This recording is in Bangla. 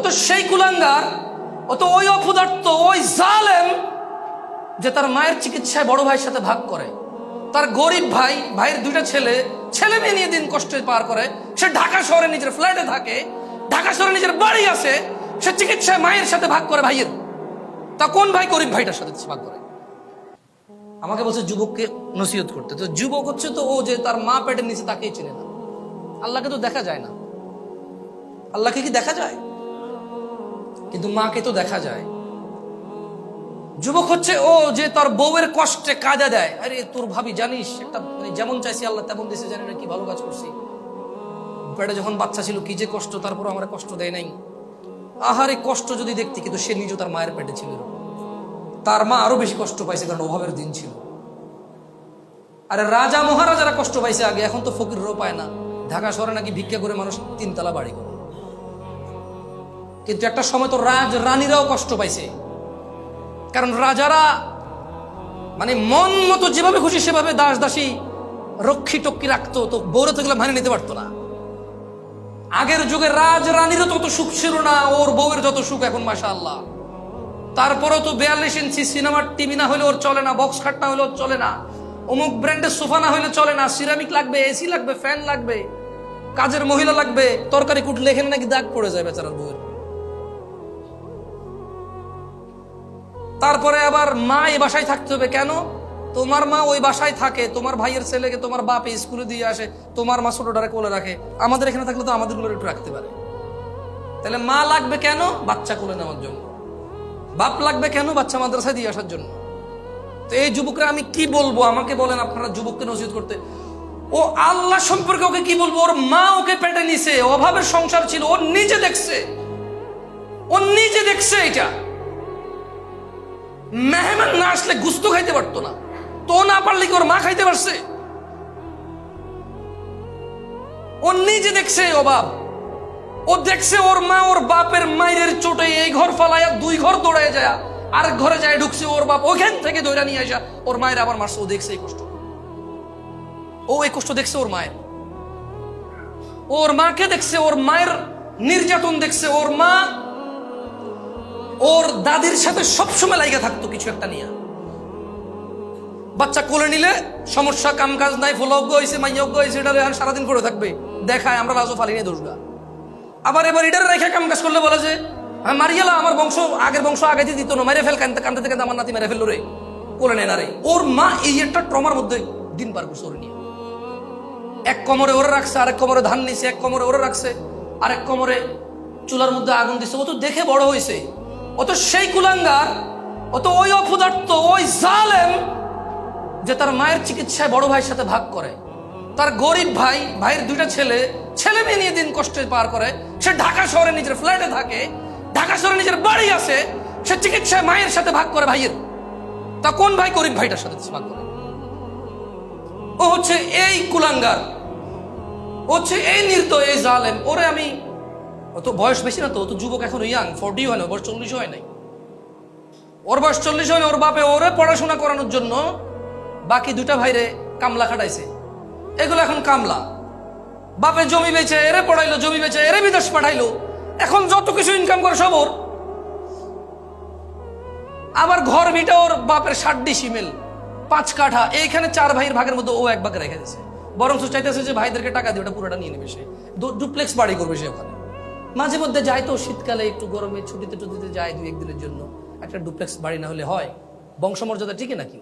তো সেই কুলাঙ্গার, ও তো ওই অপদার্থ, ওই জালেম যে তার মায়ের চিকিৎসায় বড় ভাইয়ের সাথে ভাগ করে। তার গরিব ভাই, ভাইয়ের দুইটা ছেলে, ছেলে মেয়ে নিয়ে দিন কষ্টে পার করে। সে ঢাকা শহরে নিজের ফ্ল্যাটে থাকে, ঢাকা শহরে নিজের বাড়ি আছে, সে চিকিৎসায় মায়ের সাথে ভাগ করে ভাইয়ের। তা কোন ভাই গরিব ভাইটার সাথে ভাগ করে? আমাকে বলছে যুবককে নসিহত করতে। তো যুবক হচ্ছে তো ও যে তার মা পেটের নিচে তাকেই চেনে না। আল্লাহকে তো দেখা যায় না। আল্লাহকে কি দেখা যায়? কিন্তু মাকে তো দেখা যায়। যুবক হচ্ছে ও যে তার বউয়ের কষ্টে কাজা দেয়। আরে তোর ভাবি জানিস, একটা যেমন চাইছি আল্লাহ তেমন দিছে, জানি না কি ভালো কাজ করছি। পেটে যখন বাচ্চা ছিল কি যে কষ্ট, তারপর আমার কষ্ট দেয় নাই। আহারে কষ্ট যদি দেখতি, কিন্তু সে নিজে তার মায়ের পেটে ছিল। তার মা আরো বেশি কষ্ট পাইছে, কারণ অভাবের দিন ছিল। আরে রাজা মহারাজারা কষ্ট পাইছে আগে, এখন তো ফকিররাও পায় না। ঢাকা শহরে নাকি ভিক্ষা করে মানুষ 3 তলা বাড়ি করে। কিন্তু একটা সময় তো রাজ রানীরাও কষ্ট পাইছে, কারণ রাজারা মানে মন মতো যেভাবে খুশি সেভাবে দাস দাসী রক্ষী টক্ষী রাখতো, তো বউরে তো মানে নিতে পারতো না। আগের যুগে রাজ রানীরও তত সুখ ছিল না ওর বউয়ের যত সুখ এখন, মাশাআল্লাহ। তারপরেও তো 42 ইঞ্চি সিনেমার টিভি না হলে ওর চলে না, বক্স খাট না হলে ওর চলে না, অমুক ব্র্যান্ডের সোফা না হলে চলে না, সিরামিক লাগবে, এসি লাগবে, ফ্যান লাগবে, কাজের মহিলা লাগবে। তরকারি কুটলে এখানে নাকি দাগ পড়ে যায় বেচারার বউয়ের। তারপরে আবার মা এই বাসায় থাকতে হবে কেন? তোমার মা ওই বাসায় থাকে, তোমার ভাইয়ের ছেলেকে তোমার বাপ স্কুলে দিয়ে আসে, তোমার মা ছোটটারে কোলে রাখে। আমাদের এখানে থাকলে তো আমাদের গুলো একটু রাখতে পারে। তাহলে মা লাগবে কেন? বাচ্চা কোলে নেওয়ার জন্য। বাপ লাগবে কেন? বাচ্চা মাদ্রাসায় দিয়ে আসার জন্য। তো এই যুবকরা আমি কি বলবো? আমাকে বলেন আপনারা যুবককে নসিহত করতে। ও আল্লাহ সম্পর্কে ওকে কি বলবো? ওর মা ওকে পেটে নিছে, অভাবের সংসার ছিল, ও নিজে দেখছে, ও নিজে দেখছে। এটা মেহমান না আসলে গুস্ত খাইতে পারতো না, তো না পারলে কি ওর মা খাইতে পারছে? ও নিজে দেখছে অভাব। ও দেখছে ওর মা ওর বাপের মায়ের চোটে এই ঘর ফালাইয়া 2 ঘর দৌড়ায় যায়, আরেক ঘরে যায় ঢুকছে, ওর বাপ ওখান থেকে দৌড়া নিয়ে আসা ওর মায়ের আবার মারছে। ও দেখছে এই কষ্ট, ও এই কষ্ট দেখছে ওর মায়ের। ওর মাকে দেখছে, ওর মায়ের নির্যাতন দেখছে। ওর মা ওর দাদির সাথে সবসময় লাইগা থাকতো কিছু একটা নিয়ে। বাচ্চা কোলে নিলে সমস্যা, কাম কাজ নাই, ফুলজ্ঞ হয়েছে, মাইয়জ্ঞ হয়েছে, এটা সারাদিন করে থাকবে, দেখায় আমরা রাজু ফালি নিয়ে দোষগা। আবার এবার এটার রেখে কাম কাজ করলে বলে যে মারিয়ালা আমার বংশ, আগের বংশ আগে দিত না, মেরে ফেল, কানতে থেকে আমার নাতি মেরে ফেললো রে, কোলে নেয় না রে। ওর মা এই একটা ট্রমার মধ্যে দিন পার করছে ওর নিয়ে। এক কোমরে ওরে রাখছে, আরেক কোমরে ধান নিছে, এক কোমরে ওরে রাখছে, আরেক কোমরে চুলার মধ্যে আগুন দিছে। ও তো দেখে বড় হয়েছে। ও তো সেই কুলাঙ্গার, ও তো ওই অপদার্থ, ওই জালেম যে তার মায়ের চিকিৎসায় বড় ভাইয়ের সাথে ভাগ করে। তার গরিব ভাই, ভাইয়ের দুইটা ছেলে, ছেলে মেয়ে নিয়ে দিন কষ্টে পার করে। সে ঢাকা শহরে নিজের ফ্ল্যাটে থাকে, ঢাকা শহরে নিজের বাড়ি আছে, সে চিকিৎসায় মায়ের সাথে ভাগ করে ভাইয়ের। তা কোন ভাই গরিব ভাইটার সাথে ভাগ করে? ও হচ্ছে এই কুলাঙ্গার, ও হচ্ছে এই নির্দয়, এই জালেম। ওরে আমি, ও তো বয়স বেশি না, তো ও তো যুবক এখন, ইয়াং, 40 হয় না, বয়স 40 হয় নাই। ওর বয়স 40 হয় না। ওর বাপে ওরে পড়াশোনা করানোর জন্য বাকি 2টা ভাইরে কামলা খাটাইছে। এগুলো এখন কামলা। বাপে জমি বেচে এরে পড়াইলো, জমি বেচে এরে বিদেশ পাঠাইলো। এখন যত কিছু ইনকাম করে সব ওর। আবার ঘর ভিটা ওর বাপের 60 সিমেল, 5 কাঠা। এইখানে 4 ভাইয়ের ভাগের মধ্যে ও 1 ভাগ রেখে দিয়েছে। বরং চাইতেছে যে ভাইদেরকে টাকা দিয়ে ওটা পুরোটা নিয়ে নেবে। সে ডুপ্লেক্স বাড়ি করবে সে ওখানে। মাঝে মধ্যে যায় তো শীতকালে একটু গরমে ছুটিতে যায় 2-1 দিনের জন্য। একটা ডুপ্লেক্স বাড়ি না হলে হয়? বংশমর্যাদা টিকে নাকি?